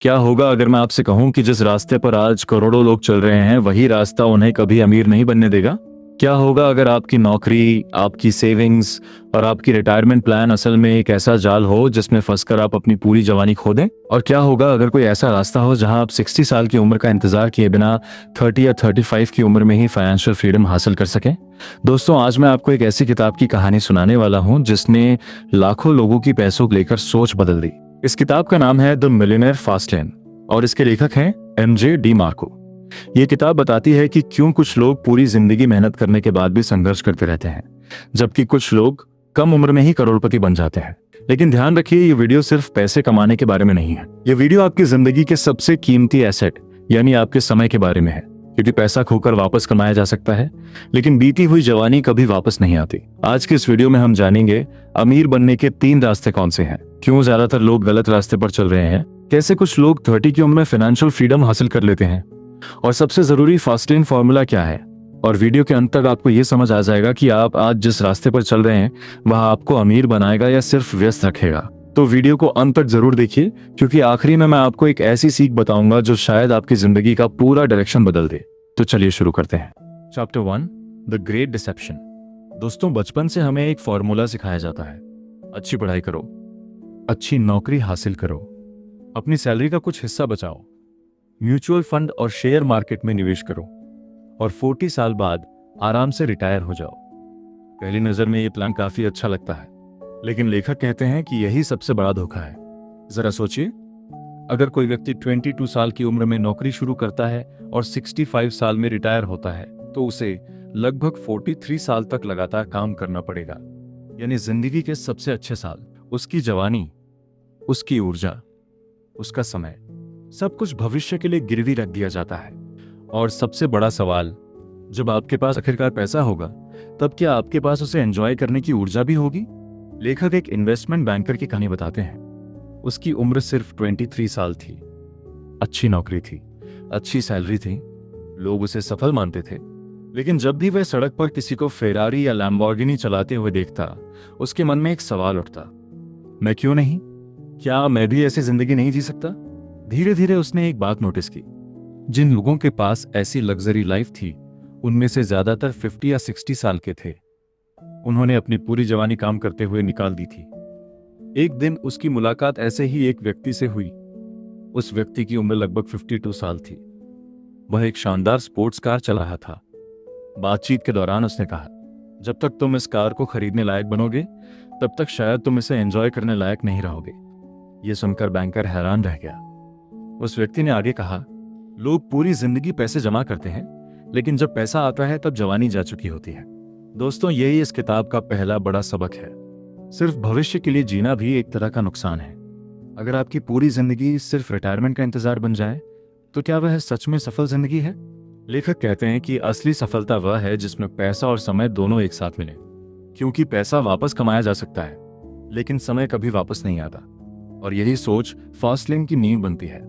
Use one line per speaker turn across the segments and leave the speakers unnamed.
क्या होगा अगर मैं आपसे कहूं कि जिस रास्ते पर आज करोड़ों लोग चल रहे हैं वही रास्ता उन्हें कभी अमीर नहीं बनने देगा? क्या होगा अगर आपकी नौकरी, आपकी सेविंग्स और आपकी रिटायरमेंट प्लान असल में एक ऐसा जाल हो जिसमें फंसकर आप अपनी पूरी जवानी खो दें? और क्या होगा अगर कोई ऐसा रास्ता हो जहां आप 60 साल की उम्र का इंतजार किए बिना 30 या 35 की उम्र में ही फाइनेंशियल फ्रीडम हासिल कर सकें? दोस्तों, आज मैं आपको एक ऐसी किताब की कहानी सुनाने वाला हूं जिसने लाखों लोगों की पैसों को लेकर सोच बदल दी। इस किताब का नाम है द मिलियनेयर फास्ट लेन और इसके लेखक हैं एमजे डी मार्को। ये किताब बताती है कि क्यों कुछ लोग पूरी जिंदगी मेहनत करने के बाद भी संघर्ष करते रहते हैं, जबकि कुछ लोग कम उम्र में ही करोड़पति बन जाते हैं। लेकिन ध्यान रखिए, ये वीडियो सिर्फ पैसे कमाने के बारे में नहीं है। ये वीडियो आपकी जिंदगी के सबसे कीमती एसेट यानी आपके समय के बारे में है, क्योंकि पैसा खोकर वापस कमाया जा सकता है, लेकिन बीती हुई जवानी कभी वापस नहीं आती। आज के इस वीडियो में हम जानेंगे अमीर बनने के 3 रास्ते कौन से हैं, क्यों ज्यादातर लोग गलत रास्ते पर चल रहे हैं, कैसे कुछ लोग 30 की उम्र में फाइनेंशियल फ्रीडम हासिल कर लेते हैं, और सबसे जरूरी फास्ट लेन फॉर्मूला क्या है। और वीडियो के अंत तक आपको ये समझ आ जाएगा कि आप आज जिस रास्ते पर चल रहे हैं वह आपको अमीर बनाएगा या सिर्फ व्यस्त रखेगा। तो वीडियो को अंत तक जरूर देखिए, क्योंकि आखिरी में मैं आपको एक ऐसी सीख बताऊंगा जो शायद आपकी जिंदगी का पूरा डायरेक्शन बदल दे। तो चलिए शुरू करते हैं। Chapter 1, the great deception. दोस्तों, बचपन से हमें एक फॉर्मूला सिखाया जाता है, अच्छी पढ़ाई करो, अच्छी नौकरी हासिल करो, अपनी सैलरी का कुछ हिस्सा बचाओ, म्यूचुअल फंड और शेयर मार्केट में निवेश करो और 40 साल बाद आराम से रिटायर हो जाओ। पहली नजर में ये प्लान काफी अच्छा लगता है, लेकिन लेखक कहते हैं कि यही सबसे बड़ा धोखा है। जरा सोचिए, अगर कोई व्यक्ति 22 साल की उम्र में नौकरी शुरू करता है और 65 साल में रिटायर होता है, तो उसे लगभग 43 साल तक लगातार काम करना पड़ेगा। यानी जिंदगी के सबसे अच्छे साल, उसकी जवानी, उसकी ऊर्जा, उसका समय, सब कुछ भविष्य के लिए गिरवी रख दिया जाता है। और सबसे बड़ा सवाल, जब आपके पास आखिरकार पैसा होगा, तब क्या आपके पास उसे एंजॉय करने की ऊर्जा भी होगी? लेखक एक इन्वेस्टमेंट बैंकर की कहानी बताते हैं। उसकी उम्र सिर्फ 23 साल थी, अच्छी नौकरी थी, अच्छी सैलरी थी, लोग उसे सफल मानते थे। लेकिन जब भी वह सड़क पर किसी को फेरारी या लैम्बोर्गिनी चलाते हुए देखता, उसके मन में एक सवाल उठता, मैं क्यों नहीं? क्या मैं भी ऐसी जिंदगी नहीं जी सकता? धीरे धीरे उसने एक बात नोटिस की, जिन लोगों के पास ऐसी लग्जरी लाइफ थी उनमें से ज्यादातर 50 या 60 साल के थे। उन्होंने अपनी पूरी जवानी काम करते हुए निकाल दी थी। एक दिन उसकी मुलाकात ऐसे ही एक व्यक्ति से हुई। उस व्यक्ति की उम्र लगभग 52 साल थी। वह एक शानदार स्पोर्ट्स कार चला रहा था। बातचीत के दौरान उसने कहा, जब तक तुम इस कार को खरीदने लायक बनोगे तब तक शायद तुम इसे एंजॉय करने लायक नहीं रहोगे। यह सुनकर बैंकर हैरान रह गया। उस व्यक्ति ने आगे कहा, लोग पूरी जिंदगी पैसे जमा करते हैं, लेकिन जब पैसा आता है तब जवानी जा चुकी होती है। दोस्तों, यही इस किताब का पहला बड़ा सबक है। सिर्फ भविष्य के लिए जीना भी एक तरह का नुकसान है। अगर आपकी पूरी जिंदगी सिर्फ रिटायरमेंट का इंतजार बन जाए, तो क्या वह सच में सफल जिंदगी है? लेखक कहते हैं कि असली सफलता वह है जिसमें पैसा और समय दोनों एक साथ मिले, क्योंकि पैसा वापस कमाया जा सकता है, लेकिन समय कभी वापस नहीं आता। और यही सोच फास्ट लेन की नींव बनती है।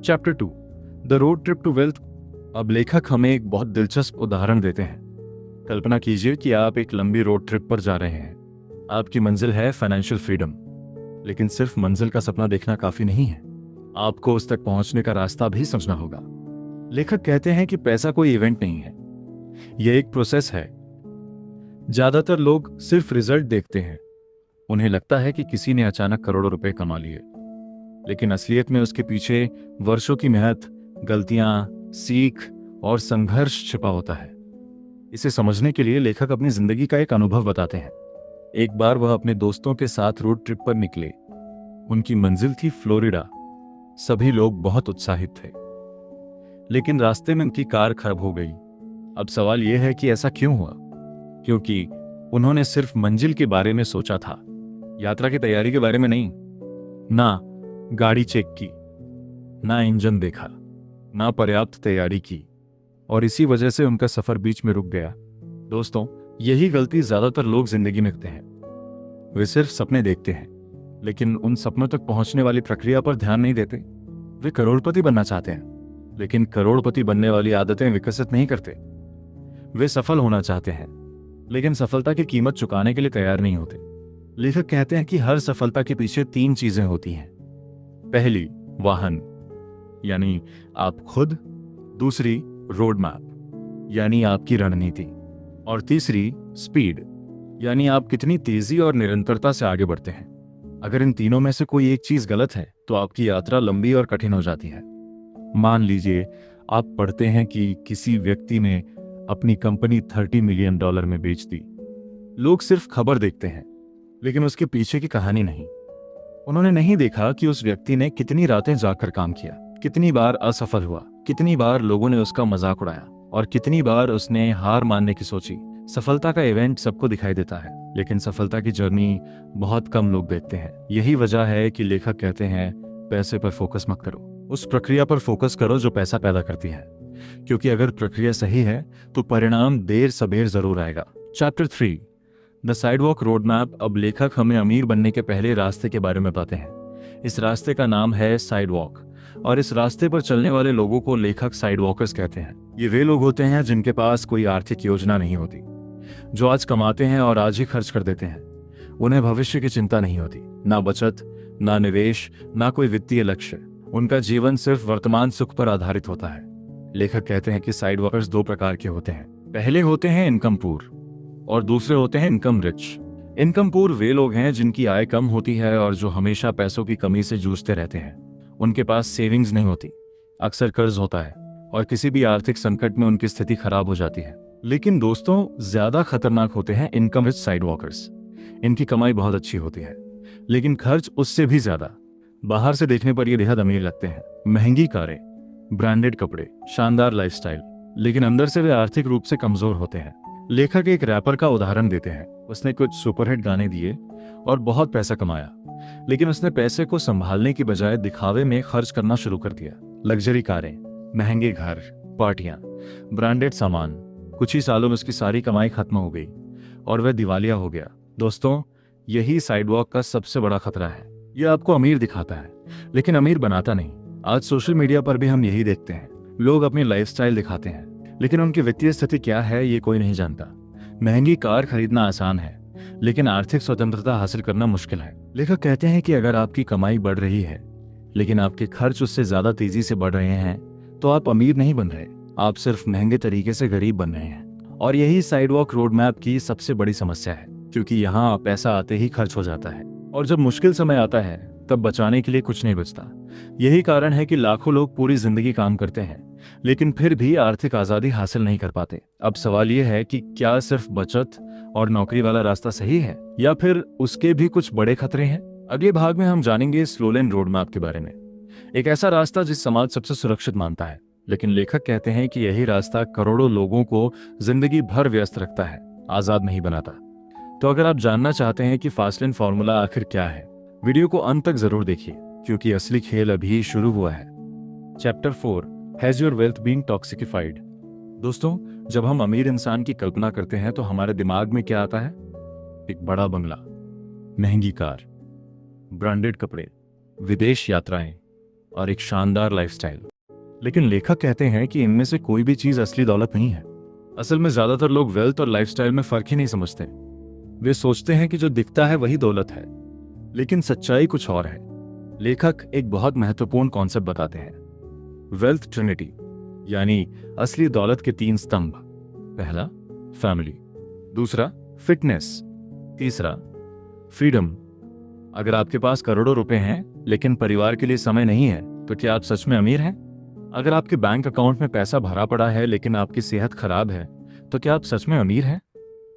Chapter 2, the road trip to wealth. अब लेखक हमें एक बहुत दिलचस्प उदाहरण देते हैं। कल्पना कीजिए कि आप एक लंबी रोड ट्रिप पर जा रहे हैं। आपकी मंजिल है फाइनेंशियल फ्रीडम, लेकिन सिर्फ मंजिल का सपना देखना काफी नहीं है, आपको उस तक पहुंचने का रास्ता भी समझना होगा। लेखक कहते हैं कि पैसा कोई इवेंट नहीं है, यह एक प्रोसेस है। ज्यादातर लोग सिर्फ रिजल्ट देखते हैं। उन्हें लगता है कि किसी ने अचानक करोड़ों रुपए कमा लिए, लेकिन असलियत में उसके पीछे वर्षों की मेहनत, गलतियां, सीख और संघर्ष छिपा होता है। इसे समझने के लिए लेखक अपनी जिंदगी का एक अनुभव बताते हैं। एक बार वह अपने दोस्तों के साथ रोड ट्रिप पर निकले। उनकी मंजिल थी फ्लोरिडा। सभी लोग बहुत उत्साहित थे, लेकिन रास्ते में उनकी कार खराब हो गई। अब सवाल यह है कि ऐसा क्यों हुआ? क्योंकि उन्होंने सिर्फ मंजिल के बारे में सोचा था, यात्रा की तैयारी के बारे में नहीं। ना गाड़ी चेक की, ना इंजन देखा, ना पर्याप्त तैयारी की, और इसी वजह से उनका सफर बीच में रुक गया। दोस्तों, यही गलती ज्यादातर लोग जिंदगी में करते हैं। वे सिर्फ सपने देखते हैं, लेकिन उन सपनों तक पहुंचने वाली प्रक्रिया पर ध्यान नहीं देते। वे करोड़पति बनना चाहते हैं, लेकिन करोड़पति बनने वाली आदतें विकसित नहीं करते। वे सफल होना चाहते हैं, लेकिन सफलता की कीमत चुकाने के लिए तैयार नहीं होते। लेखक कहते हैं कि हर सफलता के पीछे 3 चीजें होती हैं। पहली, वाहन, यानी आप खुद, दूसरी रोड मैप यानी आपकी रणनीति, और तीसरी स्पीड यानी आप कितनी तेजी और निरंतरता से आगे बढ़ते हैं। अगर इन तीनों में से कोई एक चीज गलत है तो आपकी यात्रा लंबी और कठिन हो जाती है। मान लीजिए आप पढ़ते हैं कि किसी व्यक्ति ने अपनी कंपनी $30 मिलियन में बेच दी। लोग सिर्फ खबर देखते हैं, लेकिन उसके पीछे की कहानी नहीं। उन्होंने नहीं देखा कि उस व्यक्ति ने कितनी रातें जाकर काम किया, कितनी बार असफल हुआ, कितनी बार लोगों ने उसका मजाक उड़ाया और कितनी बार उसने हार मानने की सोची। सफलता का इवेंट सबको दिखाई देता है, लेकिन सफलता की जर्नी बहुत कम लोग देखते हैं। यही वजह है कि लेखक कहते हैं पैसे पर फोकस मत करो, उस प्रक्रिया पर फोकस करो जो पैसा पैदा करती है, क्योंकि अगर प्रक्रिया सही है तो परिणाम देर सबेर जरूर आएगा। Chapter 3 the sidewalk road map. अब लेखक हमें अमीर बनने के पहले रास्ते के बारे में बताते हैं। इस रास्ते का नाम है साइडवॉक, और इस रास्ते पर चलने वाले लोगों को लेखक साइडवॉकर्स कहते हैं। ये वे लोग होते हैं जिनके पास कोई आर्थिक योजना नहीं होती, जो आज कमाते हैं और आज ही खर्च कर देते हैं। उन्हें भविष्य की चिंता नहीं होती, ना बचत, ना निवेश, ना कोई वित्तीय लक्ष्य। उनका जीवन सिर्फ वर्तमान सुख पर आधारित होता है। लेखक कहते हैं कि साइड वॉकर्स दो प्रकार के होते हैं। पहले होते हैं इनकम पुअर और दूसरे होते हैं इनकम रिच। इनकम पुअर वे लोग हैं जिनकी आय कम होती है और जो हमेशा पैसों की कमी से जूझते रहते हैं। उनके पास सेविंग्स नहीं होती, अक्सर कर्ज होता है और किसी भी आर्थिक संकट में उनकी स्थिति खराब हो जाती है। लेकिन दोस्तों, ज्यादा खतरनाक होते हैं इनकम रिच साइड वॉकर्स। इनकी कमाई बहुत अच्छी होती है, लेकिन खर्च उससे भी ज्यादा। बाहर से देखने पर ये बेहद अमीर लगते हैं, महंगी कारें, ब्रांडेड कपड़े, शानदार लाइफस्टाइल, लेकिन अंदर से वे आर्थिक रूप से कमजोर होते हैं। लेखक एक रैपर का उदाहरण देते हैं। उसने कुछ सुपरहिट गाने दिए और बहुत पैसा कमाया, लेकिन उसने पैसे को संभालने की बजाय दिखावे में खर्च करना शुरू कर दिया। लग्जरी कारें, महंगे घर, पार्टियां, ब्रांडेड सामान। कुछ ही सालों में उसकी सारी कमाई खत्म हो गई और वह दिवालिया हो गया। दोस्तों, यही साइडवॉक का सबसे बड़ा खतरा है। यह आपको अमीर दिखाता है, लेकिन अमीर बनाता नहीं। आज सोशल मीडिया पर भी हम यही देखते हैं। लोग अपनी लाइफस्टाइल दिखाते हैं, लेकिन उनकी वित्तीय स्थिति क्या है ये कोई नहीं जानता। महंगी कार खरीदना आसान है, लेकिन आर्थिक स्वतंत्रता हासिल करना मुश्किल है। लेखक कहते हैं कि अगर आपकी कमाई बढ़ रही है, लेकिन आपके खर्च उससे ज्यादा तेजी से बढ़ रहे हैं, तो आप अमीर नहीं बन रहे, आप सिर्फ महंगे तरीके से गरीब बन रहे हैं। और यही साइडवॉक रोड मैप की सबसे बड़ी समस्या है, क्योंकि यहाँ पैसा आते ही खर्च हो जाता है, और जब मुश्किल समय आता है तब बचाने के लिए कुछ नहीं बचता। यही कारण है कि लाखों लोग पूरी जिंदगी काम करते हैं, लेकिन फिर भी आर्थिक आजादी हासिल नहीं कर पाते। अब सवाल यह है कि क्या सिर्फ बचत और नौकरी वाला रास्ता सही है, या फिर उसके भी कुछ बड़े खतरे हैं। अगले भाग में हम जानेंगे स्लो लेन रोड मैप के बारे में, एक ऐसा रास्ता जिस समाज सबसे सुरक्षित मानता है, लेकिन लेखक कहते हैं कि यही रास्ता करोड़ों लोगों को जिंदगी भर व्यस्त रखता है, आजाद नहीं बनाता। तो अगर आप जानना चाहते हैं कि फास्ट लेन फॉर्मूला आखिर क्या है, वीडियो को अंत तक जरूर देखिए, क्योंकि असली खेल अभी शुरू हुआ है। Chapter 4 has your wealth being toxified. दोस्तों, जब हम अमीर इंसान की कल्पना करते हैं तो हमारे दिमाग में क्या आता है? एक बड़ा बंगला, महंगी कार, ब्रांडेड कपड़े, विदेश यात्राएं और एक शानदार लाइफस्टाइल। लेकिन लेखक कहते हैं कि इनमें से कोई भी चीज असली दौलत नहीं है। असल में ज्यादातर लोग वेल्थ और लाइफस्टाइल में फर्क ही नहीं समझते। वे सोचते हैं कि जो दिखता है वही दौलत है, लेकिन सच्चाई कुछ और है। लेखक एक बहुत महत्वपूर्ण कॉन्सेप्ट बताते हैं, वेल्थ ट्रिनिटी, यानी असली दौलत के 3 स्तंभ। पहला फैमिली, दूसरा फिटनेस, तीसरा फ्रीडम। अगर आपके पास करोड़ों रुपए हैं लेकिन परिवार के लिए समय नहीं है, तो क्या आप सच में अमीर हैं? अगर आपके बैंक अकाउंट में पैसा भरा पड़ा है लेकिन आपकी सेहत खराब है, तो क्या आप सच में अमीर हैं?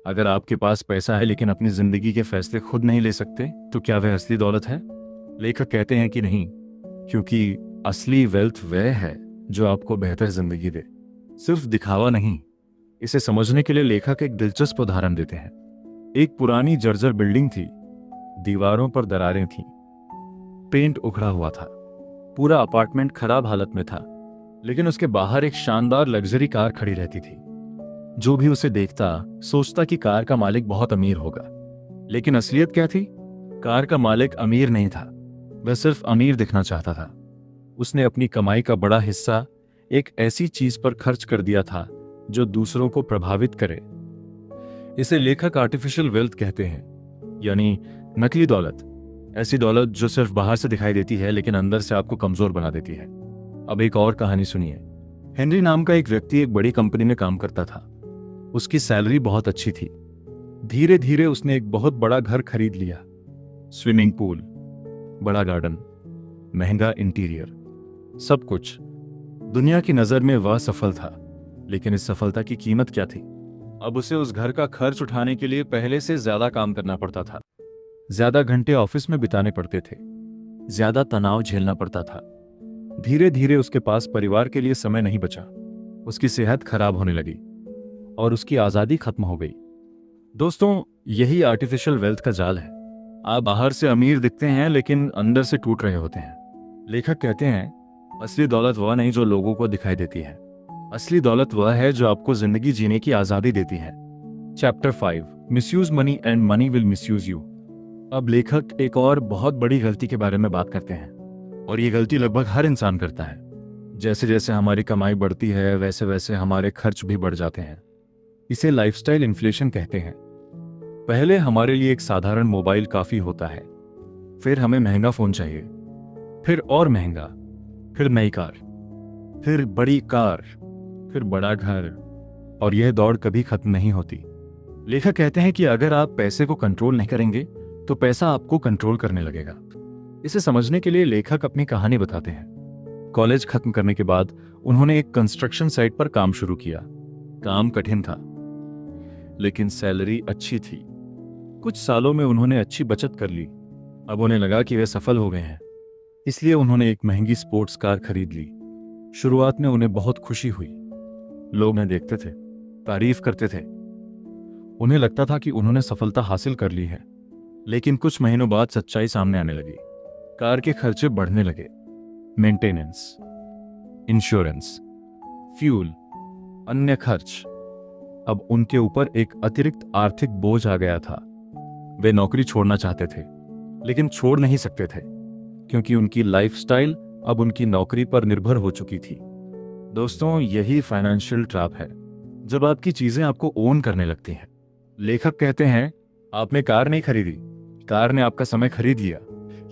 अगर आपके पास पैसा है लेकिन अपनी जिंदगी के फैसले खुद नहीं ले सकते, तो क्या वह असली दौलत है? लेखक कहते हैं कि नहीं, क्योंकि असली वेल्थ वह है जो आपको बेहतर जिंदगी दे, सिर्फ दिखावा नहीं। इसे समझने के लिए लेखक एक दिलचस्प उदाहरण देते हैं। एक पुरानी जर्जर बिल्डिंग थी, दीवारों पर दरारें थीं, पेंट उखड़ा हुआ था, पूरा अपार्टमेंट खराब हालत में था, लेकिन उसके बाहर एक शानदार लग्जरी कार खड़ी रहती थी। जो भी उसे देखता सोचता कि कार का मालिक बहुत अमीर होगा, लेकिन असलियत क्या थी? कार का मालिक अमीर नहीं था, वह सिर्फ अमीर दिखना चाहता था। उसने अपनी कमाई का बड़ा हिस्सा एक ऐसी चीज पर खर्च कर दिया था जो दूसरों को प्रभावित करे। इसे लेखक आर्टिफिशियल वेल्थ कहते हैं, यानी नकली दौलत। ऐसी दौलत जो सिर्फ बाहर से दिखाई देती है लेकिन अंदर से आपको कमजोर बना देती है। अब एक और कहानी सुनिए। हेनरी नाम का एक व्यक्ति एक बड़ी कंपनी में काम करता था। उसकी सैलरी बहुत अच्छी थी। धीरे धीरे उसने एक बहुत बड़ा घर खरीद लिया। स्विमिंग पूल, बड़ा गार्डन, महंगा इंटीरियर, सब कुछ। दुनिया की नजर में वह सफल था, लेकिन इस सफलता की कीमत क्या थी? अब उसे उस घर का खर्च उठाने के लिए पहले से ज्यादा काम करना पड़ता था। ज्यादा घंटे ऑफिस में बिताने पड़ते थे, ज्यादा तनाव झेलना पड़ता था। धीरे धीरे उसके पास परिवार के लिए समय नहीं बचा। उसकी सेहत खराब होने लगी और उसकी आजादी खत्म हो गई। दोस्तों, यही आर्टिफिशियल वेल्थ का जाल है। आप बाहर से अमीर दिखते हैं लेकिन अंदर से टूट रहे होते हैं। लेखक कहते हैं, असली दौलत वह नहीं जो लोगों को दिखाई देती है, असली दौलत वह है जो आपको जिंदगी जीने की आजादी देती है। Chapter 5, misuse money and money will misuse you. अब लेखक एक और बहुत बड़ी गलती के बारे में बात करते हैं, और ये गलती लगभग हर इंसान करता है। जैसे जैसे हमारी कमाई बढ़ती है वैसे वैसे हमारे खर्च भी बढ़ जाते हैं। इसे लाइफस्टाइल इन्फ्लेशन कहते हैं। पहले हमारे लिए एक साधारण मोबाइल काफी होता है, फिर हमें महंगा फोन चाहिए, फिर और महंगा, फिर नई कार, फिर बड़ी कार, फिर बड़ा घर, और यह दौड़ कभी खत्म नहीं होती। लेखक कहते हैं कि अगर आप पैसे को कंट्रोल नहीं करेंगे तो पैसा आपको कंट्रोल करने लगेगा। इसे समझने के लिए लेखक अपनी कहानी बताते हैं। कॉलेज खत्म करने के बाद उन्होंने एक कंस्ट्रक्शन साइट पर काम शुरू किया। काम कठिन था, लेकिन सैलरी अच्छी थी। कुछ सालों में उन्होंने अच्छी बचत कर ली। अब उन्हें लगा कि वे सफल हो गए हैं, इसलिए उन्होंने एक महंगी स्पोर्ट्स कार खरीद ली। शुरुआत में उन्हें बहुत खुशी हुई। लोग उन्हें देखते थे, तारीफ करते थे। उन्हें लगता था कि उन्होंने सफलता हासिल कर ली है। लेकिन कुछ महीनों बाद सच्चाई सामने आने लगी। कार के खर्चे बढ़ने लगे। मेंटेनेंस, इंश्योरेंस, फ्यूल, अन्य खर्च। अब उनके ऊपर एक अतिरिक्त आर्थिक बोझ आ गया था। वे नौकरी छोड़ना चाहते थे, लेकिन छोड़ नहीं सकते थे, क्योंकि उनकी लाइफस्टाइल अब उनकी नौकरी पर निर्भर हो चुकी थी। दोस्तों, यही फाइनेंशियल ट्रैप है, जब आपकी चीजें आपको ओन करने लगती हैं। लेखक कहते हैं, आपने कार नहीं खरीदी, कार ने आपका समय खरीद लिया।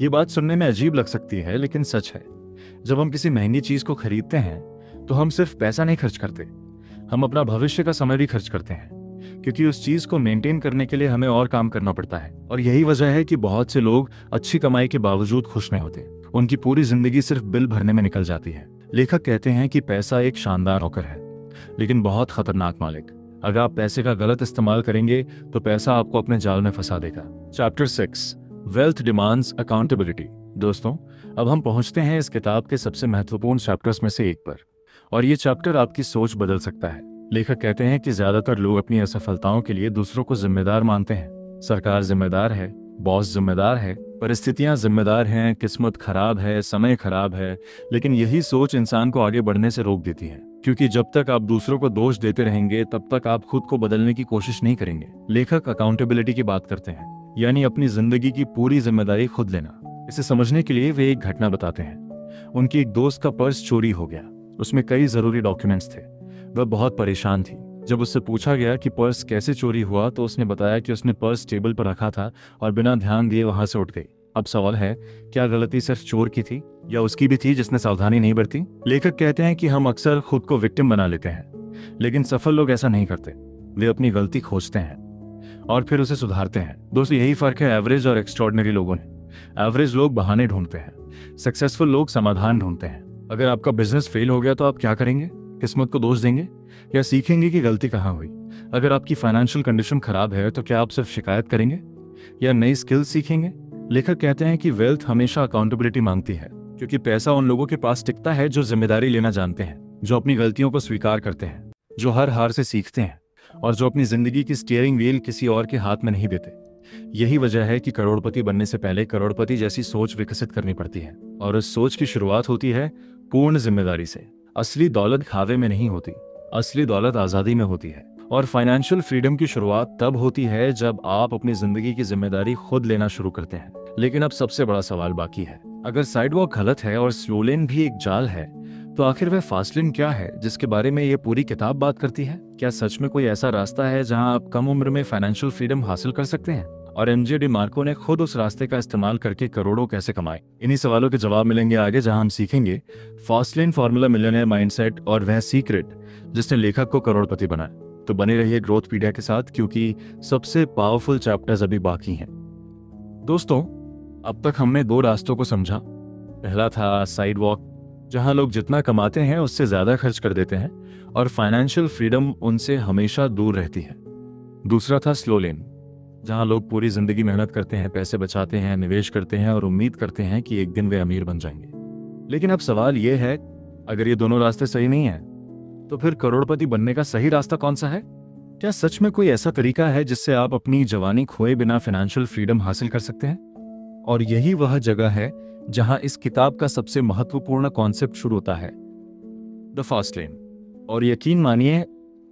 ये बात सुनने में अजीब लग सकती है, लेकिन सच है। जब हम किसी महंगी चीज को खरीदते हैं तो हम सिर्फ पैसा नहीं खर्च करते, हम अपना भविष्य का समय भी खर्च करते हैं, क्योंकि उस चीज को मेंटेन करने के लिए हमें और काम करना पड़ता है। और यही वजह है कि बहुत से लोग अच्छी कमाई के बावजूद खुश नहीं होते। उनकी पूरी जिंदगी सिर्फ बिल भरने में निकल जाती है। लेखक कहते हैं कि पैसा एक शानदार नौकर है, लेकिन बहुत खतरनाक मालिक। अगर आप पैसे का गलत इस्तेमाल करेंगे तो पैसा आपको अपने जाल में फंसा देगा। Chapter 6, wealth demands accountability. दोस्तों, अब हम पहुंचते हैं इस किताब के सबसे महत्वपूर्ण चैप्टर्स में से एक पर, और ये चैप्टर आपकी सोच बदल सकता है। लेखक कहते हैं कि ज्यादातर लोग अपनी असफलताओं के लिए दूसरों को जिम्मेदार मानते हैं। सरकार जिम्मेदार है, बॉस जिम्मेदार है, परिस्थितियां जिम्मेदार हैं, किस्मत खराब है, समय खराब है। लेकिन यही सोच इंसान को आगे बढ़ने से रोक देती है, क्योंकि जब तक आप दूसरों को दोष देते रहेंगे तब तक आप खुद को बदलने की कोशिश नहीं करेंगे। लेखक अकाउंटेबिलिटी की बात करते हैं, यानी अपनी जिंदगी की पूरी जिम्मेदारी खुद लेना। इसे समझने के लिए वे एक घटना बताते हैं। उनकी एक दोस्त का पर्स चोरी हो गया। उसमें कई जरूरी डॉक्यूमेंट्स थे। वह बहुत परेशान थी। जब उससे पूछा गया कि पर्स कैसे चोरी हुआ तो उसने बताया कि उसने पर्स टेबल पर रखा था और बिना ध्यान दिए वहां से उठ गई। अब सवाल है, क्या गलती सिर्फ चोर की थी या उसकी भी थी जिसने सावधानी नहीं बरती? लेखक कहते हैं कि हम अक्सर खुद को विक्टिम बना लेते हैं, लेकिन सफल लोग ऐसा नहीं करते। वे अपनी गलती खोजते हैं और फिर उसे सुधारते हैं। दोस्तों, यही फर्क है एवरेज और एक्स्ट्रॉर्डिनरी लोगों में। एवरेज लोग बहाने ढूंढते हैं, सक्सेसफुल लोग समाधान ढूंढते हैं। अगर आपका बिजनेस फेल हो गया तो आप क्या करेंगे? किस्मत को दोष देंगे या सीखेंगे कि गलती कहाँ हुई? अगर आपकी फाइनेंशियल कंडीशन खराब है तो क्या आप सिर्फ शिकायत करेंगे या नई स्किल्स सीखेंगे? लेखक कहते हैं कि वेल्थ हमेशा अकाउंटेबिलिटी मांगती है, क्योंकि पैसा उन लोगों के पास टिकता है जो जिम्मेदारी लेना जानते हैं, जो अपनी गलतियों को स्वीकार करते हैं, जो हर हार से सीखते हैं और जो अपनी जिंदगी की स्टीयरिंग व्हील किसी और के हाथ में नहीं देते। यही वजह है कि करोड़पति बनने से पहले करोड़पति जैसी सोच विकसित करनी पड़ती है, और उस सोच की शुरुआत होती है पूर्ण जिम्मेदारी से। असली दौलत खावे में नहीं होती, असली दौलत आजादी में होती है। और फाइनेंशियल फ्रीडम की शुरुआत तब होती है जब आप अपनी जिंदगी की जिम्मेदारी खुद लेना शुरू करते हैं। लेकिन अब सबसे बड़ा सवाल बाकी है। अगर साइडवॉक गलत है और स्लो लेन भी एक जाल है, तो आखिर वह फास्ट लेन क्या है जिसके बारे में ये पूरी किताब बात करती है? क्या सच में कोई ऐसा रास्ता है जहां आप कम उम्र में फाइनेंशियल फ्रीडम हासिल कर सकते हैं? और एमजे डिमार्को ने खुद उस रास्ते का इस्तेमाल करके करोड़ों कैसे कमाए? इन्हीं सवालों के जवाब मिलेंगे आगे, जहां हम सीखेंगे फास्टलेन फॉर्मूला, मिलियनेयर माइंडसेट और वह सीक्रेट जिसने लेखक को करोड़पति बनाया। तो बने रहिए ग्रोथपीडिया के साथ, क्योंकि सबसे पावरफुल चैप्टर्स अभी बाकी हैं। दोस्तों, अब तक हमने 2 रास्तों को समझा। पहला था साइड वॉक, जहां लोग जितना कमाते हैं उससे ज्यादा खर्च कर देते हैं और फाइनेंशियल फ्रीडम उनसे हमेशा दूर रहती है। दूसरा था स्लो लेन, जहां लोग पूरी जिंदगी मेहनत करते हैं, पैसे बचाते हैं, निवेश करते हैं और उम्मीद करते हैं कि एक दिन वे अमीर बन जाएंगे। लेकिन अब सवाल यह है, अगर ये दोनों रास्ते सही नहीं हैं, तो फिर करोड़पति बनने का सही रास्ता कौन सा है? क्या सच में कोई ऐसा तरीका है जिससे आप अपनी जवानी खोए बिना फाइनेंशियल फ्रीडम हासिल कर सकते हैं? और यही वह जगह है जहां इस किताब का सबसे महत्वपूर्ण कॉन्सेप्ट शुरू होता है, द फास्ट लेन। और यकीन मानिए,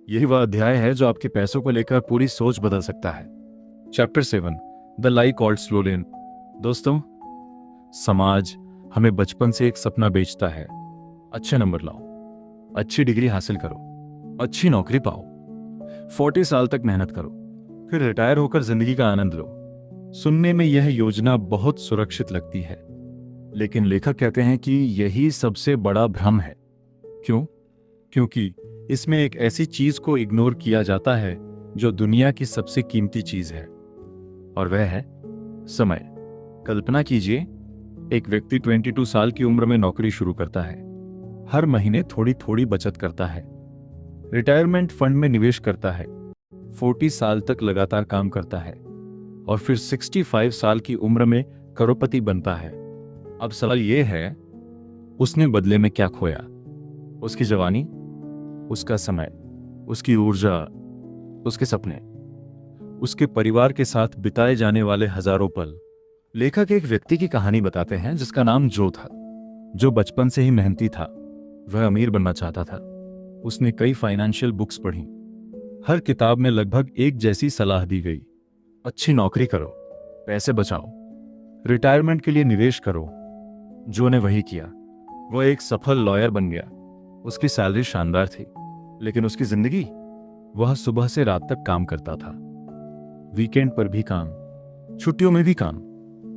यही वह अध्याय है जो आपके पैसों को लेकर पूरी सोच बदल सकता है। Chapter 7, the lie called slow लेन। दोस्तों, समाज हमें बचपन से एक सपना बेचता है, अच्छे नंबर लाओ, अच्छी डिग्री हासिल करो, अच्छी नौकरी पाओ, 40 साल तक मेहनत करो, फिर रिटायर होकर जिंदगी का आनंद लो। सुनने में यह योजना बहुत सुरक्षित लगती है, लेकिन लेखक कहते हैं कि यही सबसे बड़ा भ्रम है। क्यों? क्योंकि इसमें एक ऐसी चीज को इग्नोर किया जाता है जो दुनिया की सबसे कीमती चीज है, और वह है समय। कल्पना कीजिए, एक व्यक्ति 22 साल की उम्र में नौकरी शुरू करता है, हर महीने थोड़ी थोड़ी बचत करता है, रिटायरमेंट फंड में निवेश करता है, 40 साल तक लगातार काम करता है और फिर 65 साल की उम्र में करोड़पति बनता है। अब सवाल यह है, उसने बदले में क्या खोया? उसकी जवानी, उसका समय, उसकी ऊर्जा, उसके सपने, उसके परिवार के साथ बिताए जाने वाले हजारों पल। लेखक एक व्यक्ति की कहानी बताते हैं जिसका नाम जो था, जो बचपन से ही मेहनती था। वह अमीर बनना चाहता था। उसने कई फाइनेंशियल बुक्स पढ़ी। हर किताब में लगभग एक जैसी सलाह दी गई, अच्छी नौकरी करो, पैसे बचाओ, रिटायरमेंट के लिए निवेश करो। जो ने वही किया। वह एक सफल लॉयर बन गया। उसकी सैलरी शानदार थी, लेकिन उसकी जिंदगी, वह सुबह से रात तक काम करता था। वीकेंड पर भी काम, छुट्टियों में भी काम,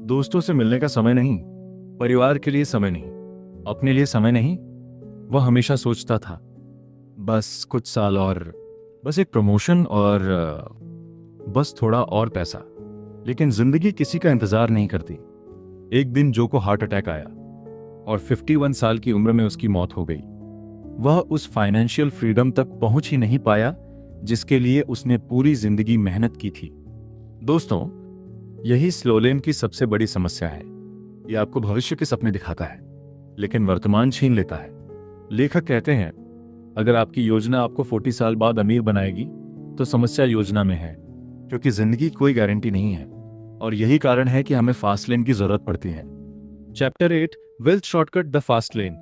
दोस्तों से मिलने का समय नहीं, परिवार के लिए समय नहीं, अपने लिए समय नहीं। वह हमेशा सोचता था, बस कुछ साल और, बस एक प्रमोशन और बस थोड़ा और पैसा। लेकिन जिंदगी किसी का इंतजार नहीं करती। एक दिन जो को हार्ट अटैक आया और 51 साल की उम्र में उसकी मौत हो गई। वह उस फाइनेंशियल फ्रीडम तक पहुंच ही नहीं पाया जिसके लिए उसने पूरी जिंदगी मेहनत की थी। दोस्तों, यही स्लो लेन की सबसे बड़ी समस्या है। यह आपको भविष्य के सपने दिखाता है, लेकिन वर्तमान छीन लेता है। लेखक कहते हैं, अगर आपकी योजना आपको 40 साल बाद अमीर बनाएगी, तो समस्या योजना में है, क्योंकि जिंदगी कोई गारंटी नहीं है। और यही कारण है कि हमें फास्ट लेन की जरूरत पड़ती है। Chapter 8, wealth shortcut, the fast lane.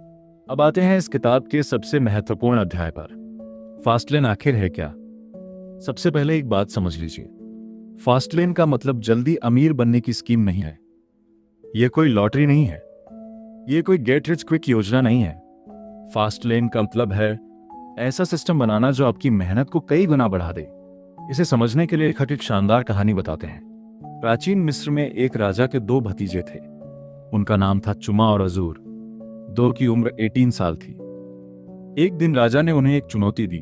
अब आते हैं इस किताब के सबसे महत्वपूर्ण अध्याय पर। फास्ट लेन आखिर है क्या? सबसे पहले एक बात समझ लीजिए, फास्ट लेन का मतलब जल्दी अमीर बनने की स्कीम नहीं है। यह कोई लॉटरी नहीं है, यह कोई गेट रिच क्विक योजना नहीं है। फास्ट लेन का मतलब है ऐसा सिस्टम बनाना जो आपकी मेहनत को कई गुना बढ़ा दे। इसे समझने के लिए लेखक एक शानदार कहानी बताते हैं। प्राचीन मिस्र में एक राजा के 2 भतीजे थे। उनका नाम था चुमा और अजूर। 2 की उम्र 18 साल थी। एक दिन राजा ने उन्हें एक चुनौती दी।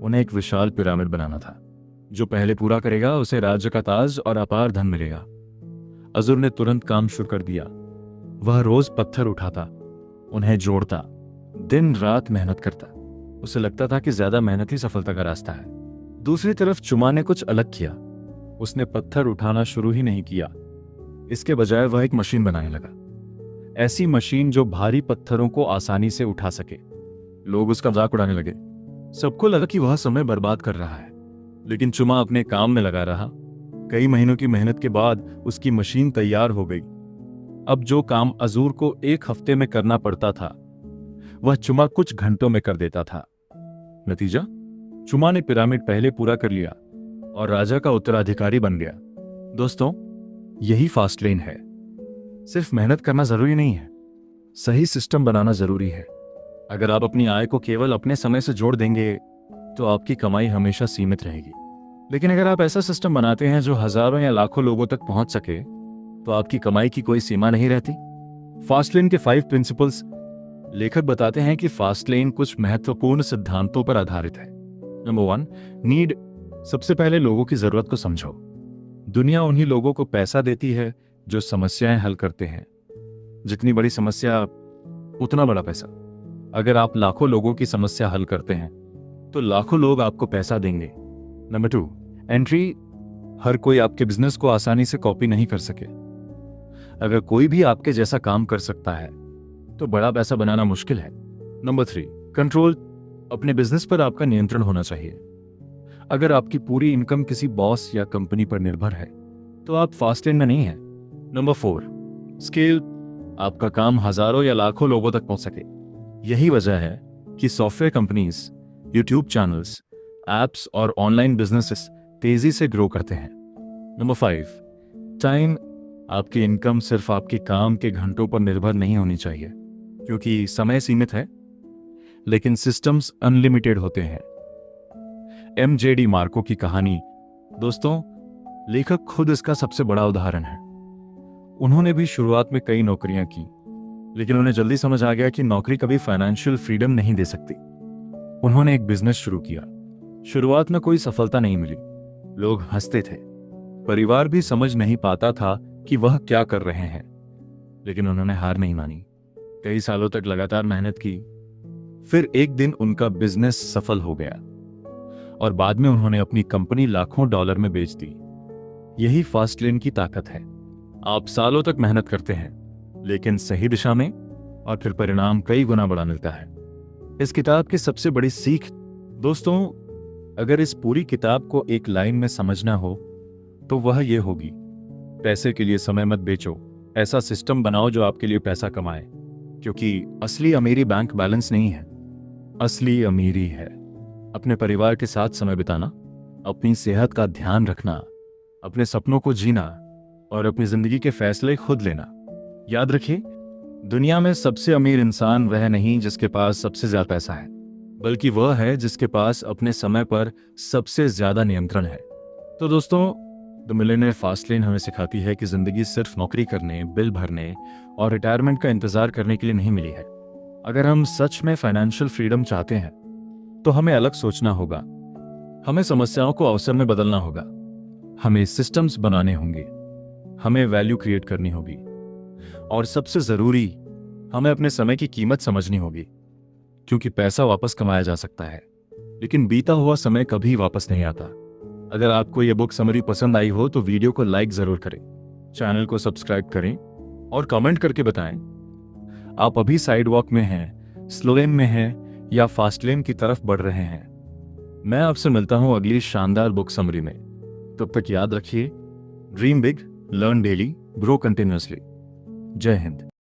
उन्हें एक विशाल पिरामिड बनाना था। जो पहले पूरा करेगा उसे राज्य का ताज और अपार धन मिलेगा। अजूर ने तुरंत काम शुरू कर दिया। वह रोज पत्थर उठाता, उन्हें जोड़ता, दिन रात मेहनत करता। उसे लगता था कि ज्यादा मेहनत ही सफलता का रास्ता है। दूसरी तरफ चुमा ने कुछ अलग किया। उसने पत्थर उठाना शुरू ही नहीं किया। इसके बजाय वह एक मशीन बनाने लगा, ऐसी मशीन जो भारी पत्थरों को आसानी से उठा सके। लोग उसका मजाक उड़ाने लगे। सबको लगा कि वह समय बर्बाद कर रहा है, लेकिन चुमा अपने काम में लगा रहा। कई महीनों की मेहनत के बाद उसकी मशीन तैयार हो गई। अब जो काम अजूर को 1 हफ्ते में करना पड़ता था, वह चुमा कुछ घंटों में कर देता था। नतीजा, चुमा ने पिरामिड पहले पूरा कर लिया और राजा का उत्तराधिकारी बन गया। दोस्तों, यही फास्ट लेन है। सिर्फ मेहनत करना जरूरी नहीं है, सही सिस्टम बनाना जरूरी है। अगर आप अपनी आय को केवल अपने समय से जोड़ देंगे, तो आपकी कमाई हमेशा सीमित रहेगी। लेकिन अगर आप ऐसा सिस्टम बनाते हैं जो हजारों या लाखों लोगों तक पहुंच सके, तो आपकी कमाई की कोई सीमा नहीं रहती। फास्टलेन के 5 प्रिंसिपल्स। लेखक बताते हैं कि फास्टलेन कुछ महत्वपूर्ण सिद्धांतों पर आधारित है। Number 1, need. सबसे पहले लोगों की जरूरत को समझो। दुनिया उन्हीं लोगों को पैसा देती है जो समस्याएं हल करते हैं। जितनी बड़ी समस्या उतना बड़ा पैसा। अगर आप लाखों लोगों की समस्या हल करते हैं तो लाखों लोग आपको पैसा देंगे। Number 2, entry. हर कोई आपके बिजनेस को आसानी से कॉपी नहीं कर सके। अगर कोई भी आपके जैसा काम कर सकता है तो बड़ा पैसा बनाना मुश्किल है। Number 3, control. अपने बिजनेस पर आपका नियंत्रण होना चाहिए। अगर आपकी पूरी इनकम किसी बॉस या कंपनी पर निर्भर है तो आप फास्टलेन में नहीं हैं। Number 4, scale. आपका काम हजारों या लाखों लोगों तक पहुंच सके। यही वजह है कि software companies, YouTube channels, apps और ऑनलाइन बिजनेसेस तेजी से ग्रो करते हैं। Number 5, time. आपकी इनकम सिर्फ आपके काम के घंटों पर निर्भर नहीं होनी चाहिए, क्योंकि समय सीमित है, लेकिन सिस्टम्स अनलिमिटेड होते हैं। MJD मार्को की कहानी। दोस्तों, लेखक खुद इसका सबसे बड़ा उदाहरण है। उन्होंने भी शुरुआत में कई नौकरियां की, लेकिन उन्हें जल्दी समझ आ गया कि नौकरी कभी फाइनेंशियल फ्रीडम नहीं दे सकती। उन्होंने एक बिजनेस शुरू किया। शुरुआत में कोई सफलता नहीं मिली, लोग हंसते थे, परिवार भी समझ नहीं पाता था कि वह क्या कर रहे हैं, लेकिन उन्होंने हार नहीं मानी। कई सालों तक लगातार मेहनत की। फिर एक दिन उनका बिजनेस सफल हो गया और बाद में उन्होंने अपनी कंपनी लाखों डॉलर में बेच दी। यही फास्टलेन की ताकत है। आप सालों तक मेहनत करते हैं, लेकिन सही दिशा में, और फिर परिणाम कई गुना बड़ा मिलता है। इस किताब की सबसे बड़ी सीख, दोस्तों, अगर इस पूरी किताब को एक लाइन में समझना हो तो वह यह होगी: पैसे के लिए समय मत बेचो। ऐसा सिस्टम बनाओ जो आपके लिए पैसा कमाए, क्योंकि असली अमीरी बैंक बैलेंस नहीं है। असली अमीरी है अपने परिवार के साथ समय बिताना, अपनी सेहत का ध्यान रखना, अपने सपनों को जीना और अपनी जिंदगी के फैसले खुद लेना। याद रखिए, दुनिया में सबसे अमीर इंसान वह नहीं जिसके पास सबसे ज्यादा पैसा है, बल्कि वह है जिसके पास अपने समय पर सबसे ज्यादा नियंत्रण है। तो दोस्तों, द मिलियनेयर फास्टलेन हमें सिखाती है कि जिंदगी सिर्फ नौकरी करने, बिल भरने और रिटायरमेंट का इंतजार करने के लिए नहीं मिली है। अगर हम सच में फाइनेंशियल फ्रीडम चाहते हैं तो हमें अलग सोचना होगा। हमें समस्याओं को अवसर में बदलना होगा। हमें सिस्टम्स बनाने होंगे। हमें वैल्यू क्रिएट करनी होगी। और सबसे जरूरी, हमें अपने समय की कीमत समझनी होगी, क्योंकि पैसा वापस कमाया जा सकता है, लेकिन बीता हुआ समय कभी वापस नहीं आता। अगर आपको यह बुक समरी पसंद आई हो तो वीडियो को लाइक जरूर करें, चैनल को सब्सक्राइब करें और कमेंट करके बताएं आप अभी साइड वॉक में हैं, स्लो लेन में हैं या फास्ट लेन की तरफ बढ़ रहे हैं। मैं आपसे मिलता हूं अगली शानदार बुक समरी में। तब तक याद रखिए, dream big, learn daily, grow continuously. जय हिंद।